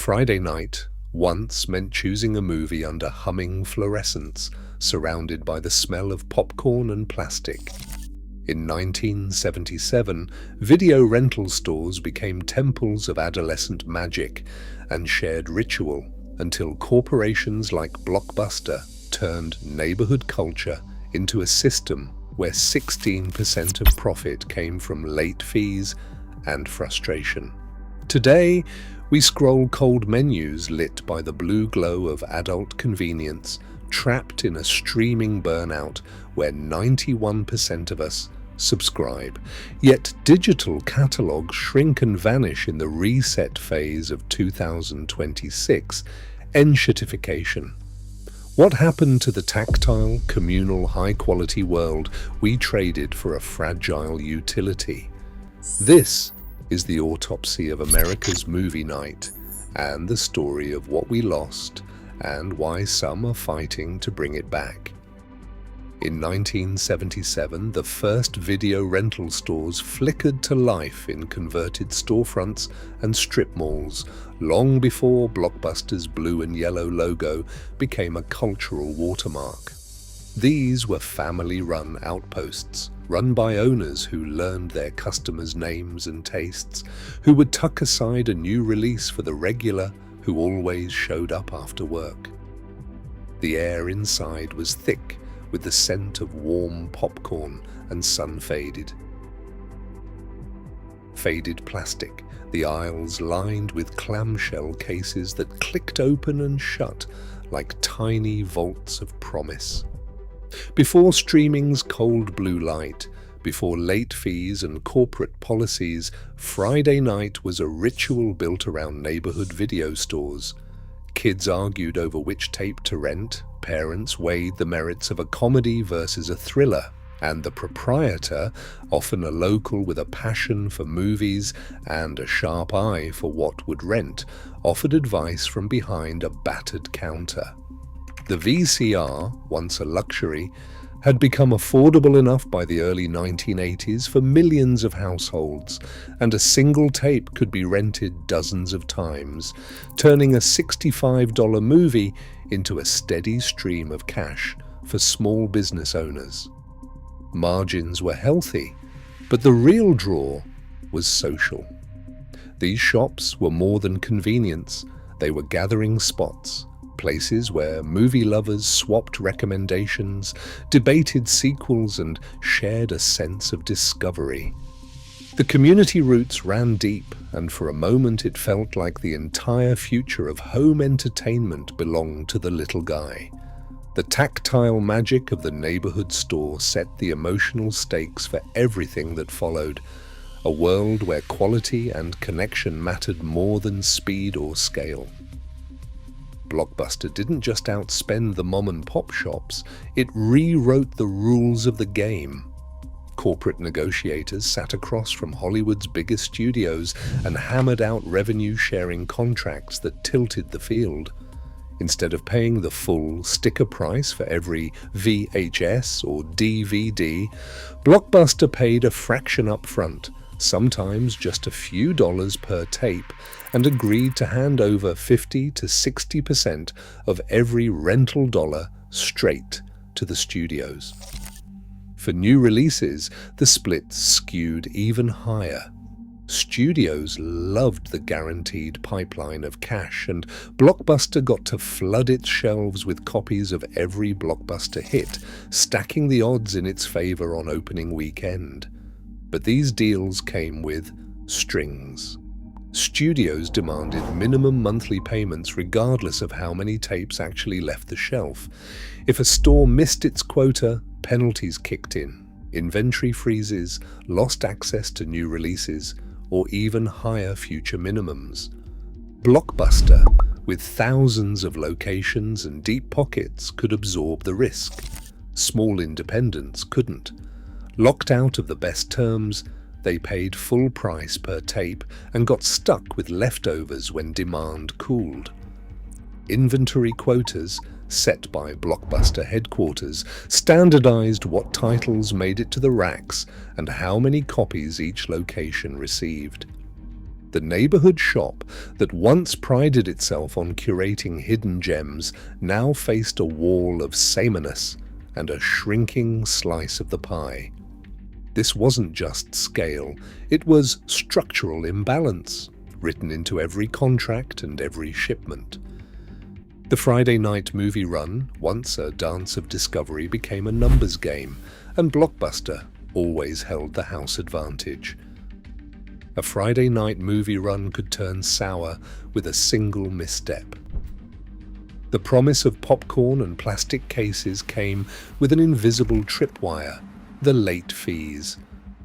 Friday night once meant choosing a movie under humming fluorescents, surrounded by the smell of popcorn and plastic. In 1977, video rental stores became temples of adolescent magic and shared ritual until corporations like Blockbuster turned neighborhood culture into a system where 16% of profit came from late fees and frustration. Today, we scroll cold menus lit by the blue glow of adult convenience, trapped in a streaming burnout where 91% of us subscribe. Yet digital catalogs shrink and vanish in the reset phase of 2026, enshittification. What happened to the tactile, communal, high-quality world we traded for a fragile utility? This is the autopsy of America's movie night and the story of what we lost and why some are fighting to bring it back. In 1977, the first video rental stores flickered to life in converted storefronts and strip malls, long before Blockbuster's blue and yellow logo became a cultural watermark. These were family-run outposts, run by owners who learned their customers' names and tastes, who would tuck aside a new release for the regular who always showed up after work. The air inside was thick with the scent of warm popcorn and sun-faded plastic, the aisles lined with clamshell cases that clicked open and shut like tiny vaults of promise. Before streaming's cold blue light, before late fees and corporate policies, Friday night was a ritual built around neighborhood video stores. Kids argued over which tape to rent, parents weighed the merits of a comedy versus a thriller, and the proprietor, often a local with a passion for movies and a sharp eye for what would rent, offered advice from behind a battered counter. The VCR, once a luxury, had become affordable enough by the early 1980s for millions of households, and a single tape could be rented dozens of times, turning a $65 movie into a steady stream of cash for small business owners. Margins were healthy, but the real draw was social. These shops were more than convenience, they were gathering spots, places where movie lovers swapped recommendations, debated sequels, and shared a sense of discovery. The community roots ran deep, and for a moment it felt like the entire future of home entertainment belonged to the little guy. The tactile magic of the neighborhood store set the emotional stakes for everything that followed, a world where quality and connection mattered more than speed or scale. Blockbuster didn't just outspend the mom-and-pop shops, it rewrote the rules of the game. Corporate negotiators sat across from Hollywood's biggest studios and hammered out revenue-sharing contracts that tilted the field. Instead of paying the full sticker price for every VHS or DVD, Blockbuster paid a fraction up front, sometimes just a few dollars per tape, and agreed to hand over 50 to 60% of every rental dollar straight to the studios. For new releases, the split skewed even higher. Studios loved the guaranteed pipeline of cash, and Blockbuster got to flood its shelves with copies of every Blockbuster hit, stacking the odds in its favor on opening weekend. But these deals came with strings. Studios demanded minimum monthly payments regardless of how many tapes actually left the shelf. If a store missed its quota, penalties kicked in, inventory freezes, lost access to new releases, or even higher future minimums. Blockbuster, with thousands of locations and deep pockets, could absorb the risk. Small independents couldn't. Locked out of the best terms, they paid full price per tape and got stuck with leftovers when demand cooled. Inventory quotas, set by Blockbuster headquarters, standardized what titles made it to the racks and how many copies each location received. The neighborhood shop that once prided itself on curating hidden gems now faced a wall of sameness and a shrinking slice of the pie. This wasn't just scale, it was structural imbalance, written into every contract and every shipment. The Friday night movie run, once a dance of discovery, became a numbers game, and Blockbuster always held the house advantage. A Friday night movie run could turn sour with a single misstep. The promise of popcorn and plastic cases came with an invisible tripwire, the late fees.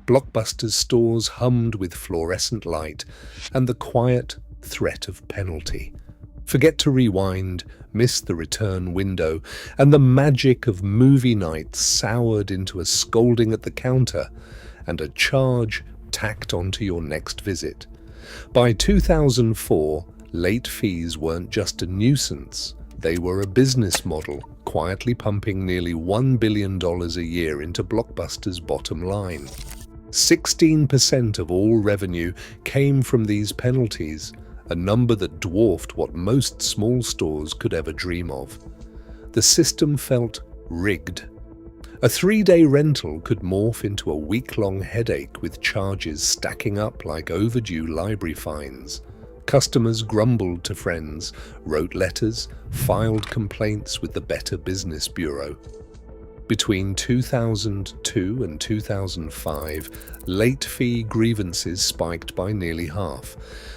Blockbuster's stores hummed with fluorescent light and the quiet threat of penalty. Forget to rewind, miss the return window, and the magic of movie night soured into a scolding at the counter and a charge tacked onto your next visit. By 2004, late fees weren't just a nuisance, they were a business model, quietly pumping nearly $1 billion a year into Blockbuster's bottom line. 16% of all revenue came from these penalties, a number that dwarfed what most small stores could ever dream of. The system felt rigged. A 3-day rental could morph into a week-long headache with charges stacking up like overdue library fines. Customers grumbled to friends, wrote letters, filed complaints with the Better Business Bureau. Between 2002 and 2005, late fee grievances spiked by nearly half.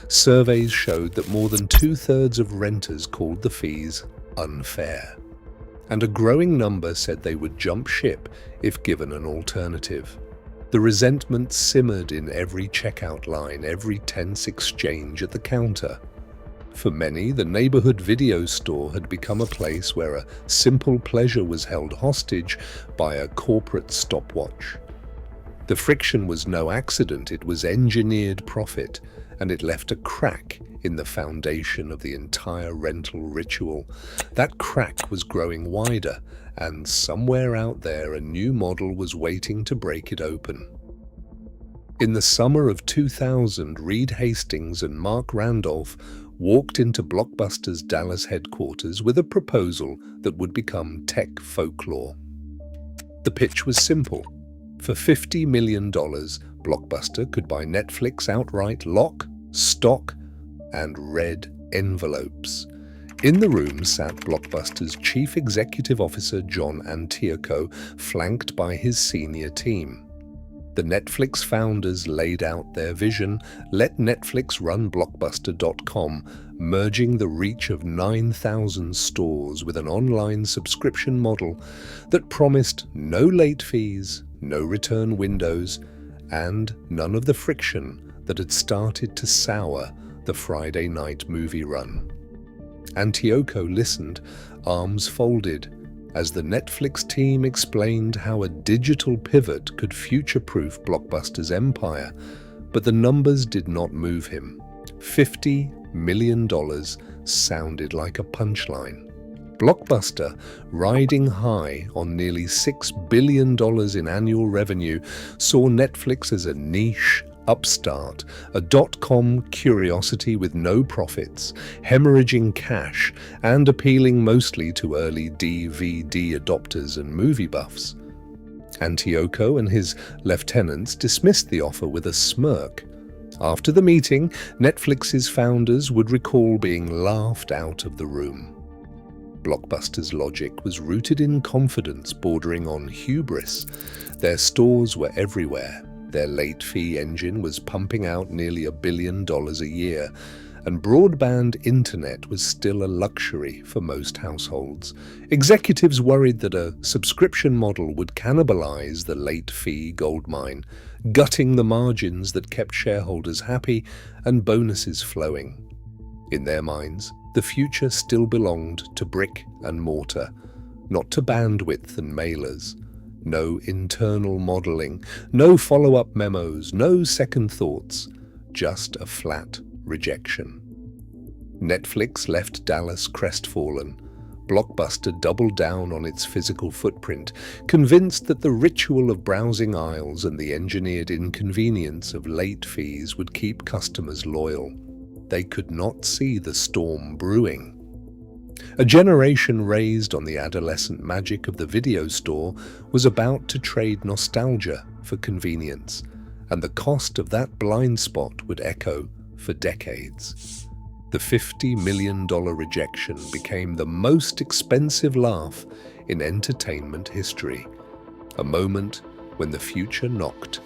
Surveys showed that more than 2/3 of renters called the fees unfair. And a growing number said they would jump ship if given an alternative. The resentment simmered in every checkout line, every tense exchange at the counter. For many, the neighborhood video store had become a place where a simple pleasure was held hostage by a corporate stopwatch. The friction was no accident, it was engineered profit, and it left a crack in the foundation of the entire rental ritual. That crack was growing wider, and somewhere out there a new model was waiting to break it open. In the summer of 2000, Reed Hastings and Mark Randolph walked into Blockbuster's Dallas headquarters with a proposal that would become tech folklore. The pitch was simple. For $50 million, Blockbuster could buy Netflix outright, lock, stock, and red envelopes. In the room sat Blockbuster's Chief Executive Officer John Antioco, flanked by his senior team. The Netflix founders laid out their vision: let Netflix run Blockbuster.com, merging the reach of 9,000 stores with an online subscription model that promised no late fees, no return windows, and none of the friction that had started to sour the Friday night movie run. Antioco listened, arms folded, as the Netflix team explained how a digital pivot could future-proof Blockbuster's empire, but the numbers did not move him. $50 million sounded like a punchline. Blockbuster, riding high on nearly $6 billion in annual revenue, saw Netflix as a niche upstart, a dot-com curiosity with no profits, hemorrhaging cash, and appealing mostly to early DVD adopters and movie buffs. Antioco and his lieutenants dismissed the offer with a smirk. After the meeting, Netflix's founders would recall being laughed out of the room. Blockbuster's logic was rooted in confidence bordering on hubris. Their stores were everywhere. Their late fee engine was pumping out nearly $1 billion a year, and broadband internet was still a luxury for most households. Executives worried that a subscription model would cannibalize the late fee goldmine, gutting the margins that kept shareholders happy and bonuses flowing. In their minds, the future still belonged to brick and mortar, not to bandwidth and mailers. No internal modeling, no follow-up memos, no second thoughts, just a flat rejection. Netflix left Dallas crestfallen. Blockbuster doubled down on its physical footprint, convinced that the ritual of browsing aisles and the engineered inconvenience of late fees would keep customers loyal. They could not see the storm brewing. A generation raised on the adolescent magic of the video store was about to trade nostalgia for convenience, and the cost of that blind spot would echo for decades. The $50 million rejection became the most expensive laugh in entertainment history, a moment when the future knocked,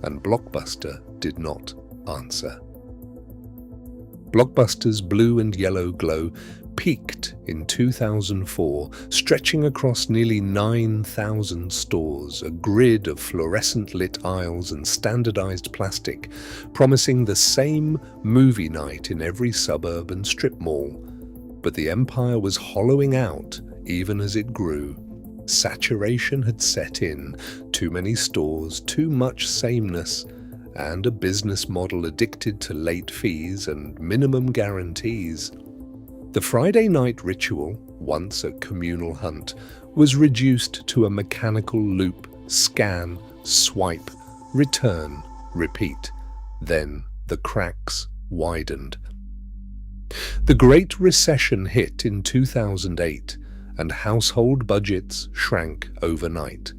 and Blockbuster did not answer. Blockbuster's blue and yellow glow peaked in 2004, stretching across nearly 9,000 stores, a grid of fluorescent-lit aisles and standardized plastic, promising the same movie night in every suburb and strip mall. But the empire was hollowing out even as it grew. Saturation had set in, too many stores, too much sameness, and a business model addicted to late fees and minimum guarantees. The Friday night ritual, once a communal hunt, was reduced to a mechanical loop: scan, swipe, return, repeat. Then the cracks widened. The Great Recession hit in 2008, and household budgets shrank overnight.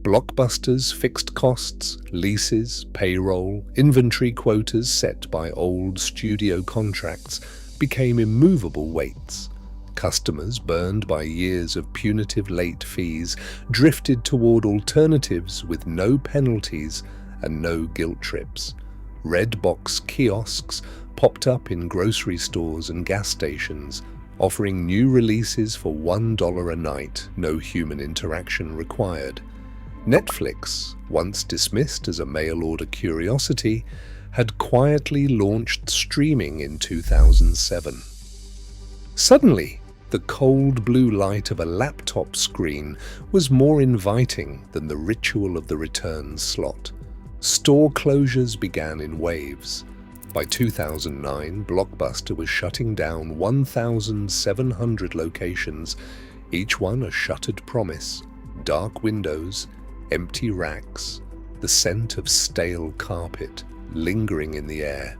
Blockbuster's fixed costs, leases, payroll, inventory quotas set by old studio contracts became immovable weights. Customers, burned by years of punitive late fees, drifted toward alternatives with no penalties and no guilt trips. Red box kiosks popped up in grocery stores and gas stations, offering new releases for $1 a night, no human interaction required. Netflix, once dismissed as a mail-order curiosity, had quietly launched streaming in 2007. Suddenly, the cold blue light of a laptop screen was more inviting than the ritual of the return slot. Store closures began in waves. By 2009, Blockbuster was shutting down 1,700 locations, each one a shuttered promise: dark windows, empty racks, the scent of stale carpet lingering in the air.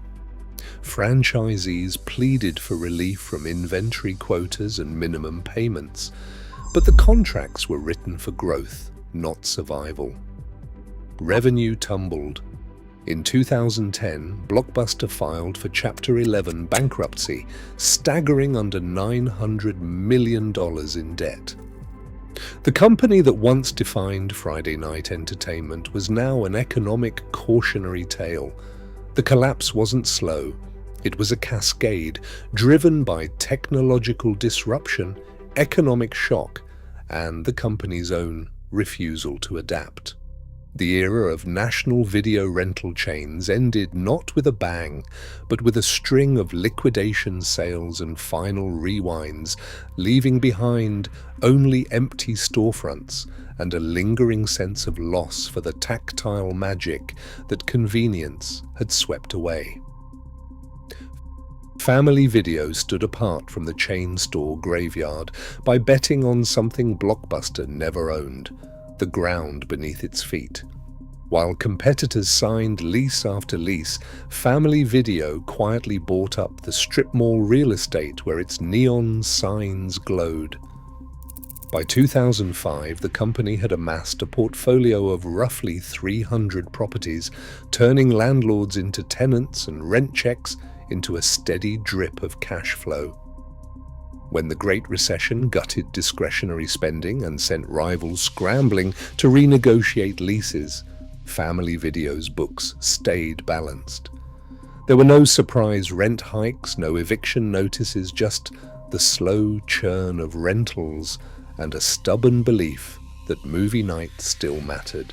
Franchisees pleaded for relief from inventory quotas and minimum payments, but the contracts were written for growth, not survival. Revenue tumbled. In 2010, Blockbuster filed for Chapter 11 bankruptcy, staggering under $900 million in debt. The company that once defined Friday night entertainment was now an economic cautionary tale. The collapse wasn't slow. It was a cascade driven by technological disruption, economic shock, and the company's own refusal to adapt. The era of national video rental chains ended not with a bang, but with a string of liquidation sales and final rewinds, leaving behind only empty storefronts and a lingering sense of loss for the tactile magic that convenience had swept away. Family Video stood apart from the chain store graveyard by betting on something Blockbuster never owned: the ground beneath its feet. While competitors signed lease after lease, Family Video quietly bought up the strip mall real estate where its neon signs glowed. By 2005, the company had amassed a portfolio of roughly 300 properties, turning landlords into tenants and rent checks into a steady drip of cash flow. When the Great Recession gutted discretionary spending and sent rivals scrambling to renegotiate leases, Family Video's books stayed balanced. There were no surprise rent hikes, no eviction notices, just the slow churn of rentals and a stubborn belief that movie night still mattered.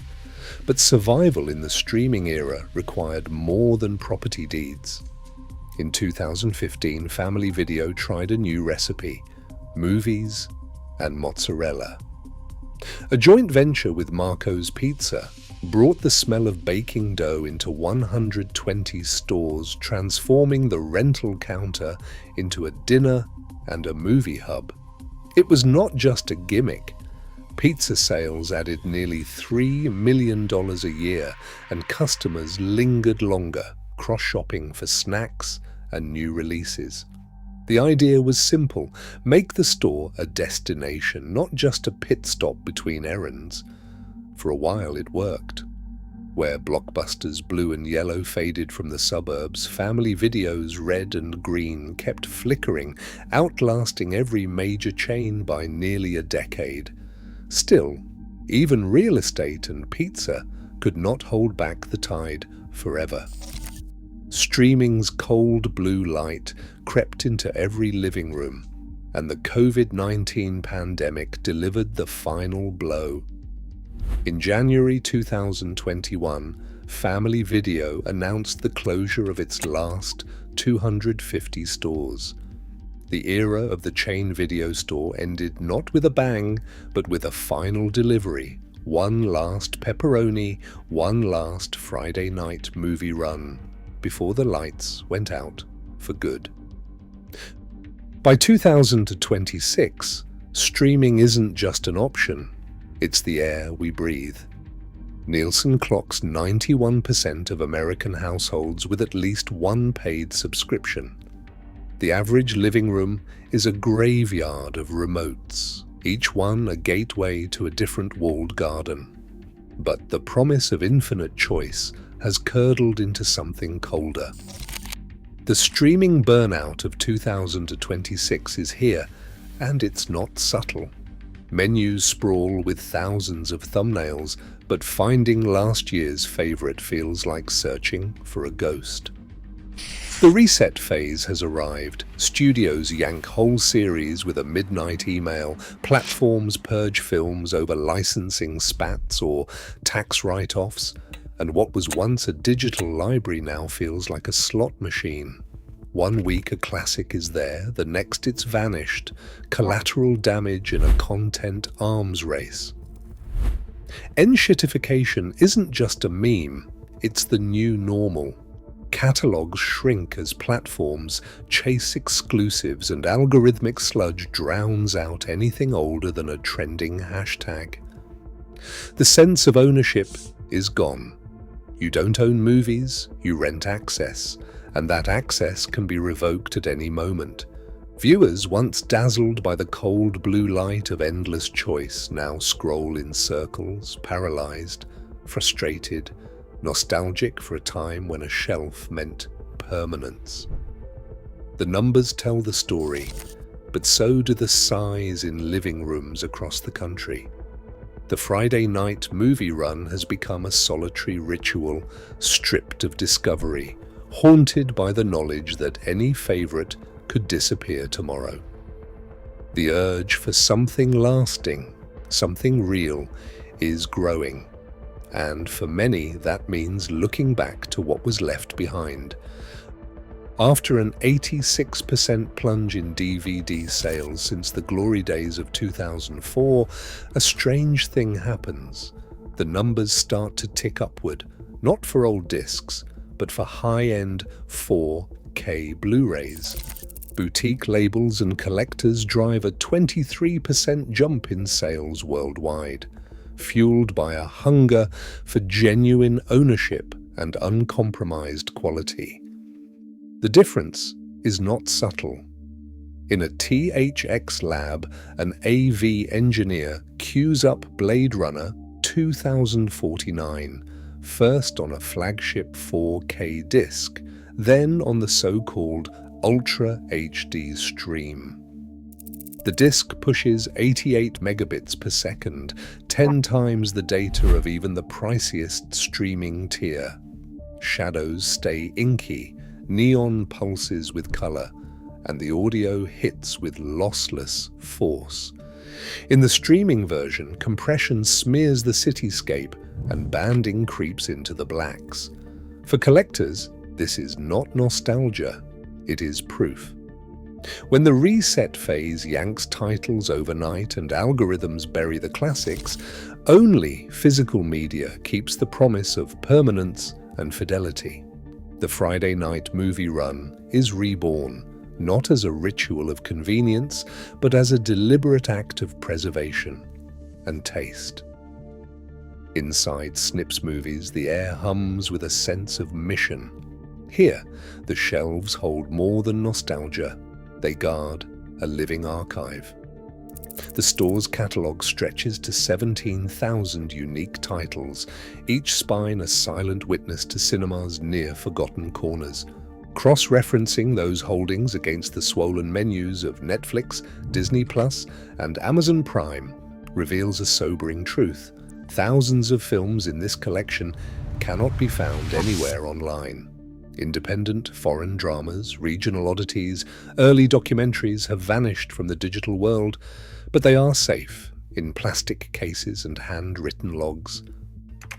But survival in the streaming era required more than property deeds. In 2015, Family Video tried a new recipe: movies and mozzarella. A joint venture with Marco's Pizza brought the smell of baking dough into 120 stores, transforming the rental counter into a dinner and a movie hub. It was not just a gimmick. Pizza sales added nearly $3 million a year, and customers lingered longer, cross-shopping for snacks and new releases. The idea was simple: make the store a destination, not just a pit stop between errands. For a while it worked. Where Blockbuster's blue and yellow faded from the suburbs, Family Video's red and green kept flickering, outlasting every major chain by nearly a decade. Still, even real estate and pizza could not hold back the tide forever. Streaming's cold blue light crept into every living room, and the COVID-19 pandemic delivered the final blow. In January 2021, Family Video announced the closure of its last 250 stores. The era of the chain video store ended not with a bang, but with a final delivery: one last pepperoni, one last Friday night movie run, before the lights went out for good. By 2026, streaming isn't just an option, it's the air we breathe. Nielsen clocks 91% of American households with at least one paid subscription. The average living room is a graveyard of remotes, each one a gateway to a different walled garden. But the promise of infinite choice has curdled into something colder. The streaming burnout of 2026 is here, and it's not subtle. Menus sprawl with thousands of thumbnails, but finding last year's favorite feels like searching for a ghost. The reset phase has arrived. Studios yank whole series with a midnight email. Platforms purge films over licensing spats or tax write-offs. And what was once a digital library now feels like a slot machine. One week a classic is there, the next it's vanished. Collateral damage in a content arms race. N-shitification isn't just a meme, it's the new normal. Catalogs shrink as platforms chase exclusives, and algorithmic sludge drowns out anything older than a trending hashtag. The sense of ownership is gone. You don't own movies, you rent access, and that access can be revoked at any moment. Viewers, once dazzled by the cold blue light of endless choice, now scroll in circles, paralyzed, frustrated, nostalgic for a time when a shelf meant permanence. The numbers tell the story, but so do the sighs in living rooms across the country. The Friday night movie run has become a solitary ritual, stripped of discovery, haunted by the knowledge that any favorite could disappear tomorrow. The urge for something lasting, something real, is growing. And for many, that means looking back to what was left behind. After an 86% plunge in DVD sales since the glory days of 2004, a strange thing happens. The numbers start to tick upward, not for old discs, but for high-end 4K Blu-rays. Boutique labels and collectors drive a 23% jump in sales worldwide, fueled by a hunger for genuine ownership and uncompromised quality. The difference is not subtle. In a THX lab, an AV engineer queues up Blade Runner 2049, first on a flagship 4K disc, then on the so-called Ultra HD stream. The disc pushes 88 megabits per second, 10 times the data of even the priciest streaming tier. Shadows stay inky, neon pulses with color, and the audio hits with lossless force. In the streaming version, compression smears the cityscape and banding creeps into the blacks. For collectors, this is not nostalgia, it is proof. When the reset phase yanks titles overnight and algorithms bury the classics, only physical media keeps the promise of permanence and fidelity. The Friday night movie run is reborn, not as a ritual of convenience, but as a deliberate act of preservation and taste. Inside Snips Movies, the air hums with a sense of mission. Here, the shelves hold more than nostalgia. They guard a living archive. The store's catalogue stretches to 17,000 unique titles, each spine a silent witness to cinema's near-forgotten corners. Cross-referencing those holdings against the swollen menus of Netflix, Disney+, and Amazon Prime reveals a sobering truth. Thousands of films in this collection cannot be found anywhere online. Independent foreign dramas, regional oddities, early documentaries have vanished from the digital world, but they are safe in plastic cases and handwritten logs.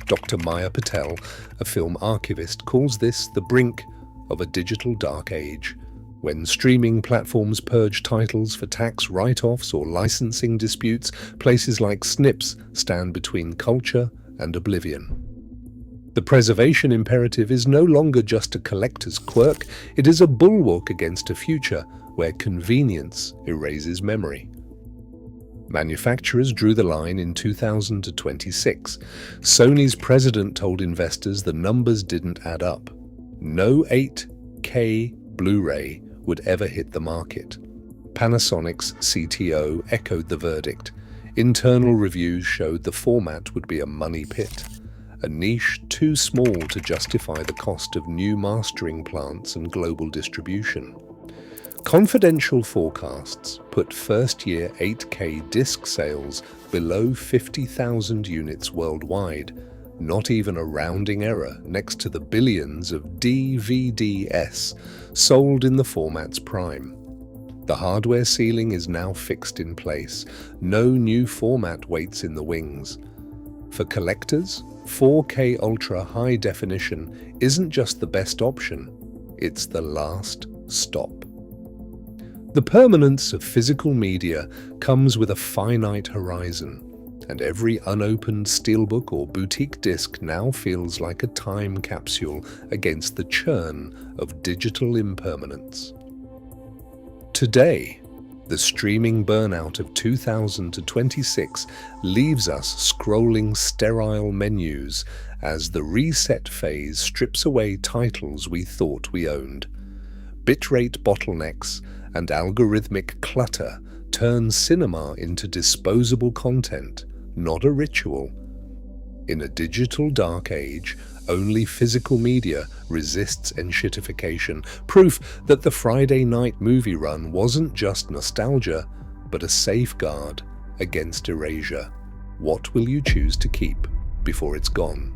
Dr. Maya Patel, a film archivist, calls this the brink of a digital dark age, when streaming platforms purge titles for tax write-offs or licensing disputes. Places like Snips stand between culture and oblivion. The preservation imperative is no longer just a collector's quirk, it is a bulwark against a future where convenience erases memory. Manufacturers drew the line in 2026. Sony's president told investors the numbers didn't add up. No 8K Blu-ray would ever hit the market. Panasonic's CTO echoed the verdict. Internal reviews showed the format would be a money pit, a niche too small to justify the cost of new mastering plants and global distribution. Confidential forecasts put first-year 8K disc sales below 50,000 units worldwide, not even a rounding error next to the billions of DVD-S sold in the format's prime. The hardware ceiling is now fixed in place. No new format waits in the wings. For collectors, 4K Ultra High Definition isn't just the best option, it's the last stop. The permanence of physical media comes with a finite horizon, and every unopened steelbook or boutique disc now feels like a time capsule against the churn of digital impermanence. Today, the streaming burnout of 2026 leaves us scrolling sterile menus as the reset phase strips away titles we thought we owned. Bitrate bottlenecks and algorithmic clutter turn cinema into disposable content, not a ritual. In a digital dark age, only physical media resists enshittification, proof that the Friday night movie run wasn't just nostalgia, but a safeguard against erasure. What will you choose to keep before it's gone?